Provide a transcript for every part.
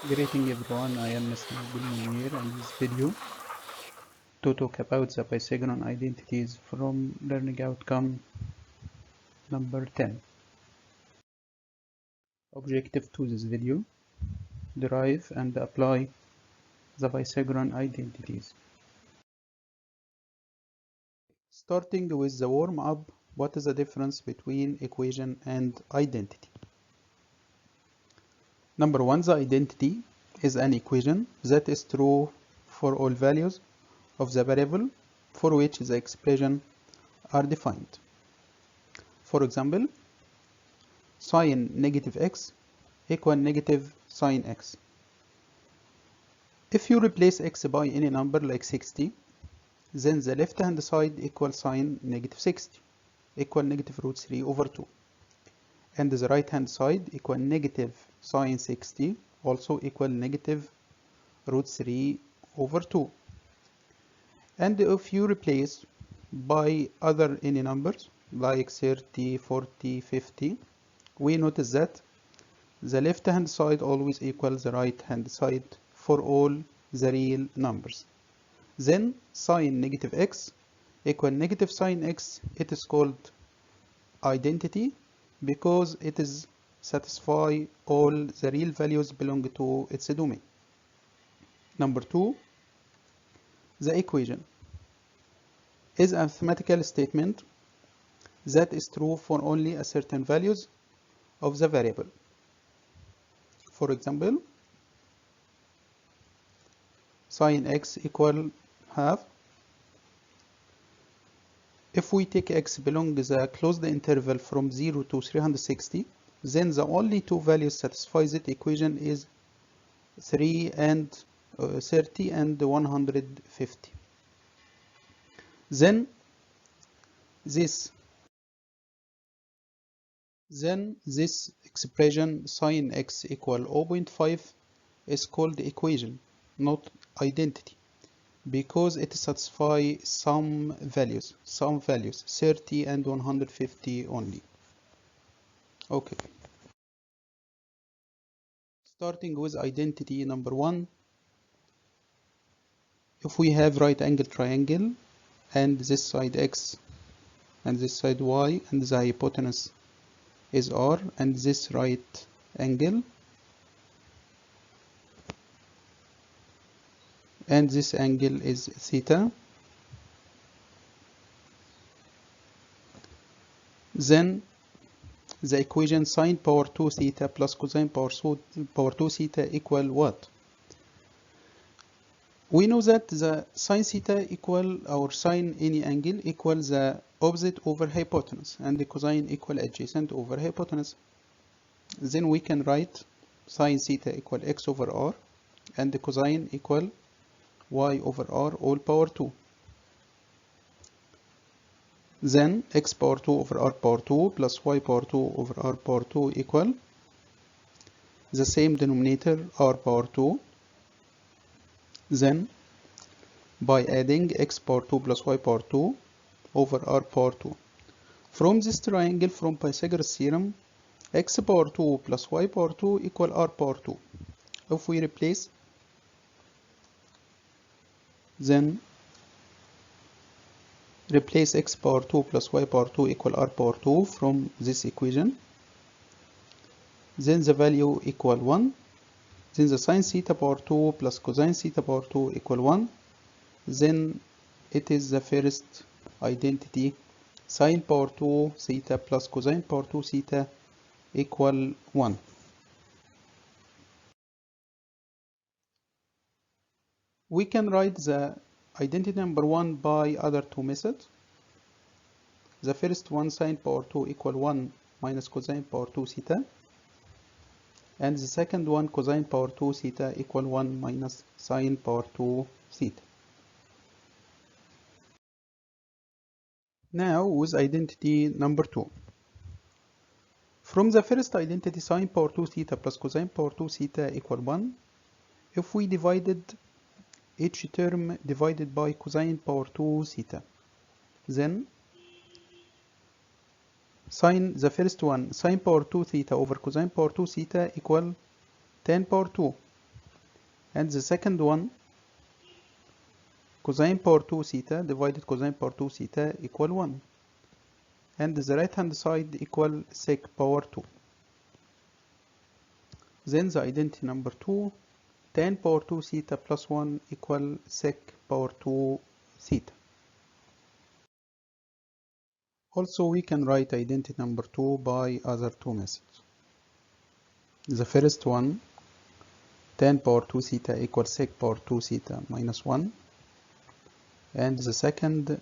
Greeting everyone, I am Mr Nabil Mounir, and this video to talk about the pythagoran identities from learning outcome number 10. Objective to this video: derive and apply the pythagoran identities. Starting with the warm-up, what is the difference between equation and identity? Number 1, the identity is an equation that is true for all values of the variable for which the expression are defined. For example, sine negative x equal negative sine x. If you replace x by any number like 60, then the left hand side equals sine negative 60 equal negative root 3 over 2. And the right hand side equal negative sine 60 also equal negative root 3 over 2. And if you replace by other any numbers like 30, 40, 50, we notice that the left hand side always equals the right hand side for all the real numbers. Then sine negative x equal negative sine x, it is called identity because it is satisfy all the real values belong to its domain. Number 2, the equation is a mathematical statement that is true for only a certain values of the variable. For example, sine x equal half. If we take x belong the closed interval from 0 to 360, then the only two values satisfy that equation is 30 and 150. Then this expression sine x equal 0.5 is called equation, not identity, because it satisfies some values 30 and 150 only. Okay, starting with identity number 1. If we have right angle triangle and this side x and this side y and the hypotenuse is r and this right angle and this angle is theta, then the equation sine power 2 theta plus cosine power 2 theta equal what? We know that the sine theta equal or sine any angle equal the opposite over hypotenuse and the cosine equal adjacent over hypotenuse. Then we can write sine theta equal x over r and the cosine equal y over r all power 2. Then x power 2 over r power 2 plus y power 2 over r power 2 equal the same denominator r power 2. Then by adding x power 2 plus y power 2 over r power 2. From this triangle from Pythagoras theorem, x power 2 plus y power 2 equal r power 2. If we replace, then replace x power 2 plus y power 2 equal r power 2 from this equation, then the value equal 1. Then the sine theta power 2 plus cosine theta power 2 equal 1. Then it is the first identity, sine power 2 theta plus cosine power 2 theta equal 1. We can write the identity number 1 by other two methods. The first one, sine power 2 equal 1 minus cosine power 2 theta. And the second one, cosine power 2 theta equal 1 minus sine power 2 theta. Now with identity number 2. From the first identity, sine power 2 theta plus cosine power 2 theta equal 1. If we divided each term divided by cosine power 2 theta, then the first one, sine power 2 theta over cosine power 2 theta equal 10 power 2. And the second one, cosine power 2 theta divided cosine power 2 theta equal 1. And the right hand side equal sec power 2. Then the identity number 2, tan power 2 theta plus 1 equal sec power 2 theta. Also, we can write identity number 2 by other two methods. The first one, tan power 2 theta equals sec power 2 theta minus 1. And the second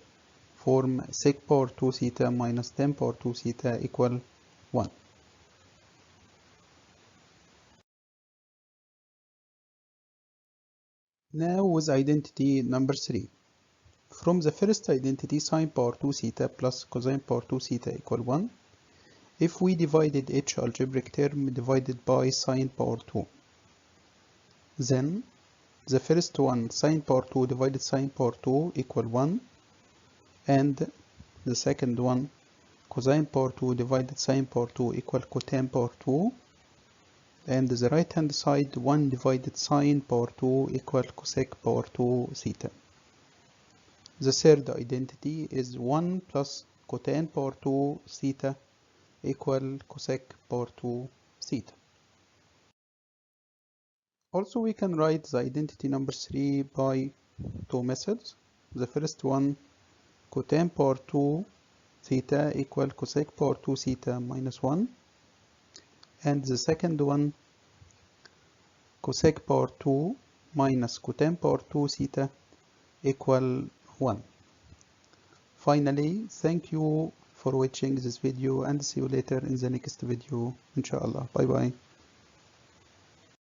form, sec power 2 theta minus tan power 2 theta equal 1. Now with identity number 3. From the first identity, sine power 2 theta plus cosine power 2 theta equal 1. If we divided each algebraic term divided by sine power 2, then the first one, sine power 2 divided sine power 2 equal 1. And the second one, cosine power 2 divided sine power 2 equal cotan power 2. And the right hand side, 1 divided sine power 2 equal cosec power 2 theta. The third identity is 1 plus cotan power 2 theta equal cosec power 2 theta. Also, we can write the identity number 3 by two methods. The first one, cotan power 2 theta equal cosec power 2 theta minus 1. And the second one, cosec power 2 minus cotan power 2 theta equal 1. Finally, thank you for watching this video and see you later in the next video, inshallah. Bye bye.